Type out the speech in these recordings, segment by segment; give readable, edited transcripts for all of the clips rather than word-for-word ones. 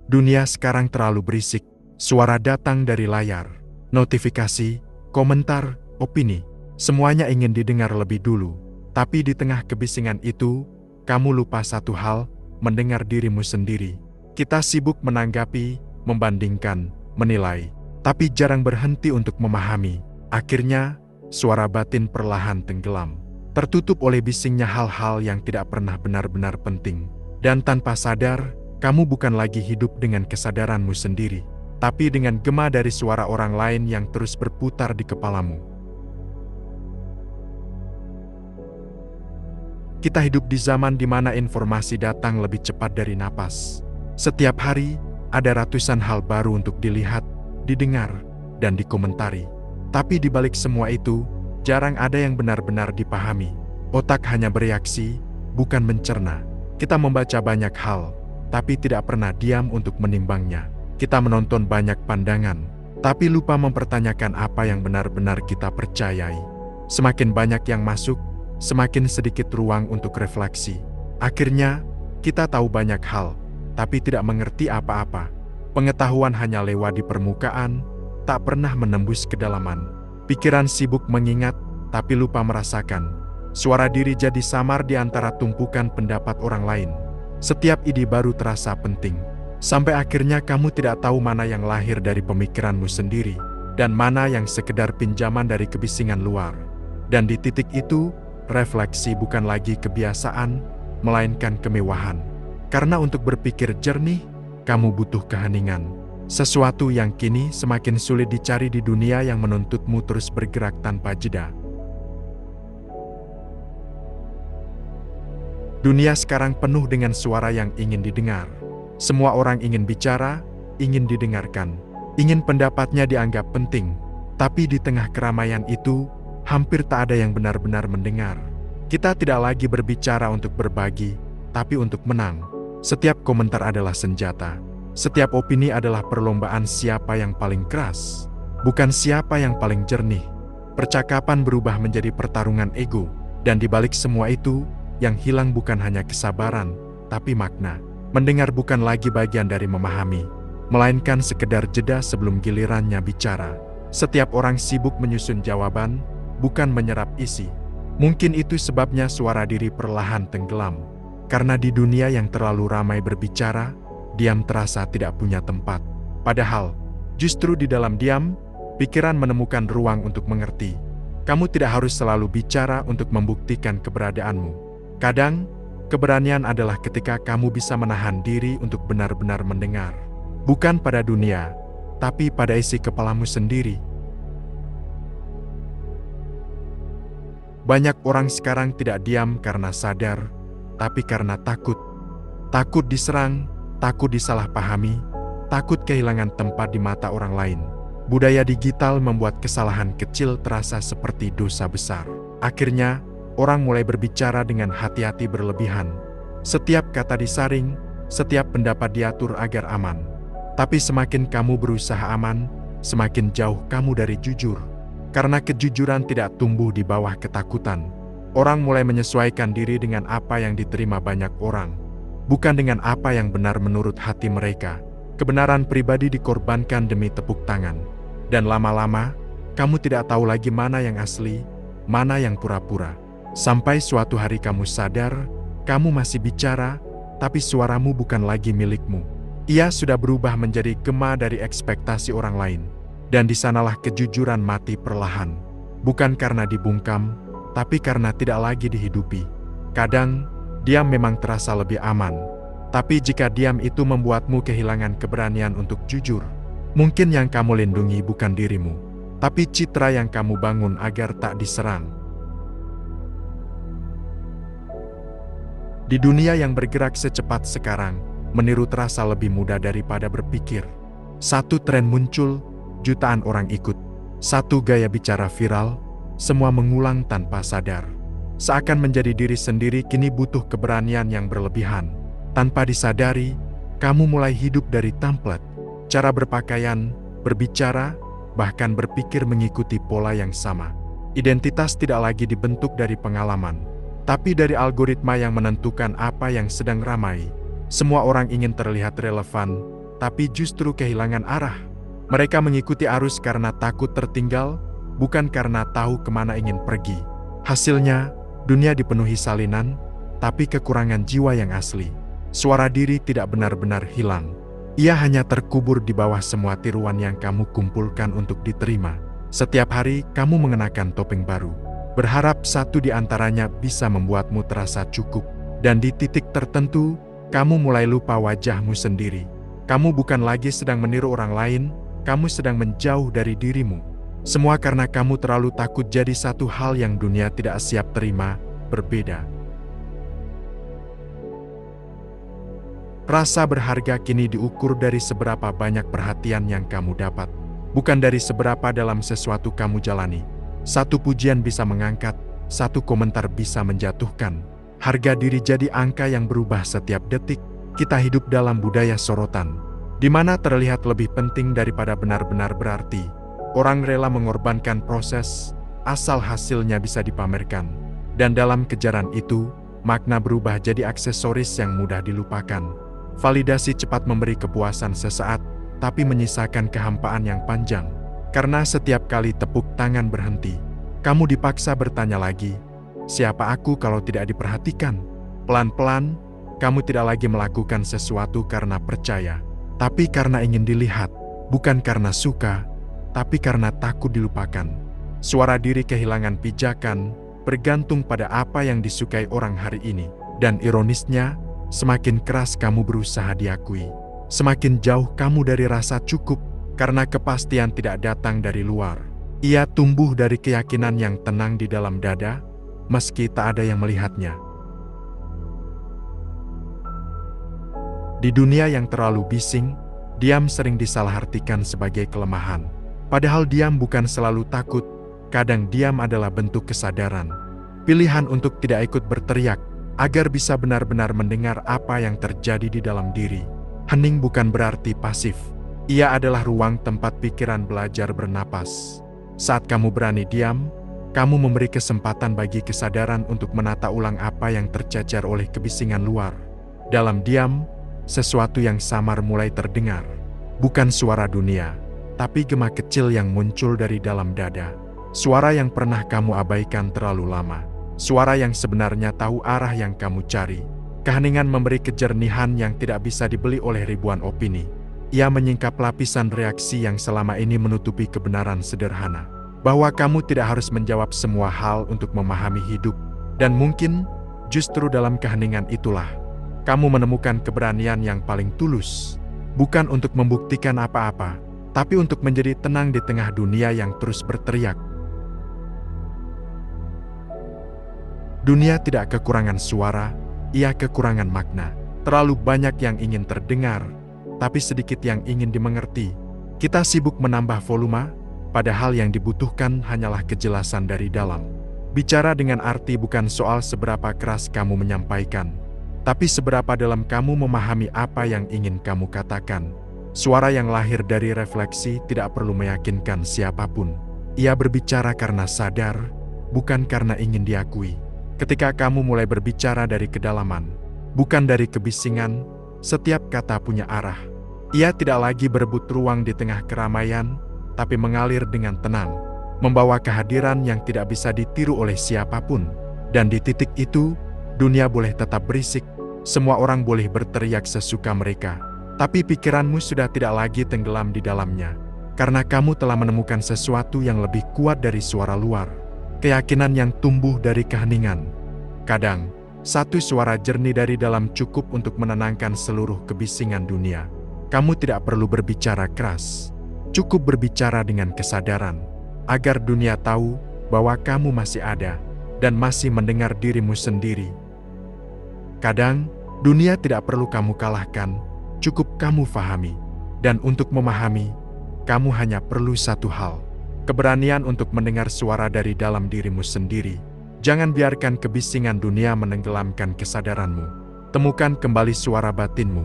Dunia sekarang terlalu berisik. Suara datang dari layar, notifikasi, komentar, opini. Semuanya ingin didengar lebih dulu. Tapi di tengah kebisingan itu, kamu lupa satu hal, mendengar dirimu sendiri. Kita sibuk menanggapi, membandingkan, menilai, tapi jarang berhenti untuk memahami. Akhirnya, suara batin perlahan tenggelam, tertutup oleh bisingnya hal-hal yang tidak pernah benar-benar penting. Dan tanpa sadar, kamu bukan lagi hidup dengan kesadaranmu sendiri, tapi dengan gema dari suara orang lain yang terus berputar di kepalamu. Kita hidup di zaman di mana informasi datang lebih cepat dari napas. Setiap hari, ada ratusan hal baru untuk dilihat, didengar, dan dikomentari. Tapi di balik semua itu, jarang ada yang benar-benar dipahami. Otak hanya bereaksi, bukan mencerna. Kita membaca banyak hal, tapi tidak pernah diam untuk menimbangnya. Kita menonton banyak pandangan, tapi lupa mempertanyakan apa yang benar-benar kita percayai. Semakin banyak yang masuk, semakin sedikit ruang untuk refleksi. Akhirnya, kita tahu banyak hal, tapi tidak mengerti apa-apa. Pengetahuan hanya lewat di permukaan, tak pernah menembus kedalaman. Pikiran sibuk mengingat, tapi lupa merasakan. Suara diri jadi samar di antara tumpukan pendapat orang lain. Setiap ide baru terasa penting, sampai akhirnya kamu tidak tahu mana yang lahir dari pemikiranmu sendiri, dan mana yang sekedar pinjaman dari kebisingan luar. Dan di titik itu, refleksi bukan lagi kebiasaan, melainkan kemewahan. Karena untuk berpikir jernih, kamu butuh keheningan. Sesuatu yang kini semakin sulit dicari di dunia yang menuntutmu terus bergerak tanpa jeda. Dunia sekarang penuh dengan suara yang ingin didengar. Semua orang ingin bicara, ingin didengarkan, ingin pendapatnya dianggap penting. Tapi di tengah keramaian itu, hampir tak ada yang benar-benar mendengar. Kita tidak lagi berbicara untuk berbagi, tapi untuk menang. Setiap komentar adalah senjata. Setiap opini adalah perlombaan siapa yang paling keras, bukan siapa yang paling jernih. Percakapan berubah menjadi pertarungan ego, dan di balik semua itu, yang hilang bukan hanya kesabaran, tapi makna. Mendengar bukan lagi bagian dari memahami, melainkan sekedar jeda sebelum gilirannya bicara. Setiap orang sibuk menyusun jawaban, bukan menyerap isi. Mungkin itu sebabnya suara diri perlahan tenggelam. Karena di dunia yang terlalu ramai berbicara, diam terasa tidak punya tempat. Padahal, justru di dalam diam, pikiran menemukan ruang untuk mengerti. Kamu tidak harus selalu bicara untuk membuktikan keberadaanmu. Kadang, keberanian adalah ketika kamu bisa menahan diri untuk benar-benar mendengar. Bukan pada dunia, tapi pada isi kepalamu sendiri. Banyak orang sekarang tidak diam karena sadar, tapi karena takut. Takut diserang, takut disalahpahami, takut kehilangan tempat di mata orang lain. Budaya digital membuat kesalahan kecil terasa seperti dosa besar. Akhirnya, orang mulai berbicara dengan hati-hati berlebihan. Setiap kata disaring, setiap pendapat diatur agar aman. Tapi semakin kamu berusaha aman, semakin jauh kamu dari jujur. Karena kejujuran tidak tumbuh di bawah ketakutan. Orang mulai menyesuaikan diri dengan apa yang diterima banyak orang, bukan dengan apa yang benar menurut hati mereka. Kebenaran pribadi dikorbankan demi tepuk tangan. Dan lama-lama, kamu tidak tahu lagi mana yang asli, mana yang pura-pura. Sampai suatu hari kamu sadar, kamu masih bicara, tapi suaramu bukan lagi milikmu. Ia sudah berubah menjadi gema dari ekspektasi orang lain. Dan di sanalah kejujuran mati perlahan. Bukan karena dibungkam, tapi karena tidak lagi dihidupi. Kadang, diam memang terasa lebih aman. Tapi jika diam itu membuatmu kehilangan keberanian untuk jujur, mungkin yang kamu lindungi bukan dirimu, tapi citra yang kamu bangun agar tak diserang. Di dunia yang bergerak secepat sekarang, meniru terasa lebih mudah daripada berpikir. Satu tren muncul, jutaan orang ikut. Satu gaya bicara viral, semua mengulang tanpa sadar. Seakan menjadi diri sendiri kini butuh keberanian yang berlebihan. Tanpa disadari, kamu mulai hidup dari template. Cara berpakaian, berbicara, bahkan berpikir mengikuti pola yang sama. Identitas tidak lagi dibentuk dari pengalaman, tapi dari algoritma yang menentukan apa yang sedang ramai. Semua orang ingin terlihat relevan, tapi justru kehilangan arah. Mereka mengikuti arus karena takut tertinggal, bukan karena tahu kemana ingin pergi. Hasilnya, dunia dipenuhi salinan, tapi kekurangan jiwa yang asli. Suara diri tidak benar-benar hilang. Ia hanya terkubur di bawah semua tiruan yang kamu kumpulkan untuk diterima. Setiap hari, kamu mengenakan topeng baru. Berharap satu di antaranya bisa membuatmu terasa cukup. Dan di titik tertentu, kamu mulai lupa wajahmu sendiri. Kamu bukan lagi sedang meniru orang lain, kamu sedang menjauh dari dirimu. Semua karena kamu terlalu takut jadi satu hal yang dunia tidak siap terima, berbeda. Rasa berharga kini diukur dari seberapa banyak perhatian yang kamu dapat, bukan dari seberapa dalam sesuatu kamu jalani. Satu pujian bisa mengangkat, satu komentar bisa menjatuhkan. Harga diri jadi angka yang berubah setiap detik. Kita hidup dalam budaya sorotan, di mana terlihat lebih penting daripada benar-benar berarti. Orang rela mengorbankan proses, asal hasilnya bisa dipamerkan. Dan dalam kejaran itu, makna berubah jadi aksesoris yang mudah dilupakan. Validasi cepat memberi kepuasan sesaat, tapi menyisakan kehampaan yang panjang. Karena setiap kali tepuk tangan berhenti, kamu dipaksa bertanya lagi, siapa aku kalau tidak diperhatikan? Pelan-pelan, kamu tidak lagi melakukan sesuatu karena percaya, tapi karena ingin dilihat, bukan karena suka, tapi karena takut dilupakan. Suara diri kehilangan pijakan, bergantung pada apa yang disukai orang hari ini. Dan ironisnya, semakin keras kamu berusaha diakui, semakin jauh kamu dari rasa cukup, karena kepastian tidak datang dari luar. Ia tumbuh dari keyakinan yang tenang di dalam dada, meski tak ada yang melihatnya. Di dunia yang terlalu bising, diam sering disalahartikan sebagai kelemahan. Padahal diam bukan selalu takut, kadang diam adalah bentuk kesadaran. Pilihan untuk tidak ikut berteriak, agar bisa benar-benar mendengar apa yang terjadi di dalam diri. Hening bukan berarti pasif. Ia adalah ruang tempat pikiran belajar bernapas. Saat kamu berani diam, kamu memberi kesempatan bagi kesadaran untuk menata ulang apa yang tercecer oleh kebisingan luar. Dalam diam, sesuatu yang samar mulai terdengar. Bukan suara dunia, tapi gema kecil yang muncul dari dalam dada. Suara yang pernah kamu abaikan terlalu lama. Suara yang sebenarnya tahu arah yang kamu cari. Keheningan memberi kejernihan yang tidak bisa dibeli oleh ribuan opini. Ia menyingkap lapisan reaksi yang selama ini menutupi kebenaran sederhana. Bahwa kamu tidak harus menjawab semua hal untuk memahami hidup. Dan mungkin, justru dalam keheningan itulah, kamu menemukan keberanian yang paling tulus. Bukan untuk membuktikan apa-apa, tapi untuk menjadi tenang di tengah dunia yang terus berteriak. Dunia tidak kekurangan suara, ia kekurangan makna. Terlalu banyak yang ingin terdengar, tapi sedikit yang ingin dimengerti. Kita sibuk menambah volume, padahal yang dibutuhkan hanyalah kejelasan dari dalam. Bicara dengan arti bukan soal seberapa keras kamu menyampaikan, tapi seberapa dalam kamu memahami apa yang ingin kamu katakan. Suara yang lahir dari refleksi tidak perlu meyakinkan siapapun. Ia berbicara karena sadar, bukan karena ingin diakui. Ketika kamu mulai berbicara dari kedalaman, bukan dari kebisingan, setiap kata punya arah. Ia tidak lagi berebut ruang di tengah keramaian, tapi mengalir dengan tenang, membawa kehadiran yang tidak bisa ditiru oleh siapapun. Dan di titik itu, dunia boleh tetap berisik, semua orang boleh berteriak sesuka mereka, tapi pikiranmu sudah tidak lagi tenggelam di dalamnya, karena kamu telah menemukan sesuatu yang lebih kuat dari suara luar. Keyakinan yang tumbuh dari keheningan. Kadang, satu suara jernih dari dalam cukup untuk menenangkan seluruh kebisingan dunia. Kamu tidak perlu berbicara keras, cukup berbicara dengan kesadaran, agar dunia tahu bahwa kamu masih ada, dan masih mendengar dirimu sendiri. Kadang, dunia tidak perlu kamu kalahkan, cukup kamu fahami. Dan untuk memahami, kamu hanya perlu satu hal. Keberanian untuk mendengar suara dari dalam dirimu sendiri. Jangan biarkan kebisingan dunia menenggelamkan kesadaranmu. Temukan kembali suara batinmu,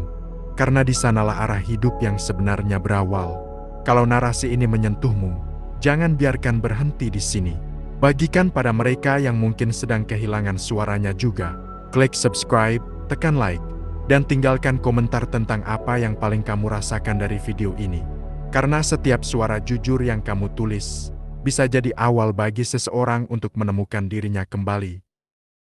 karena di sanalah arah hidup yang sebenarnya berawal. Kalau narasi ini menyentuhmu, jangan biarkan berhenti di sini. Bagikan pada mereka yang mungkin sedang kehilangan suaranya juga. Klik subscribe, tekan like, Dan tinggalkan komentar tentang apa yang paling kamu rasakan dari video ini. Karena setiap suara jujur yang kamu tulis bisa jadi awal bagi seseorang untuk menemukan dirinya kembali.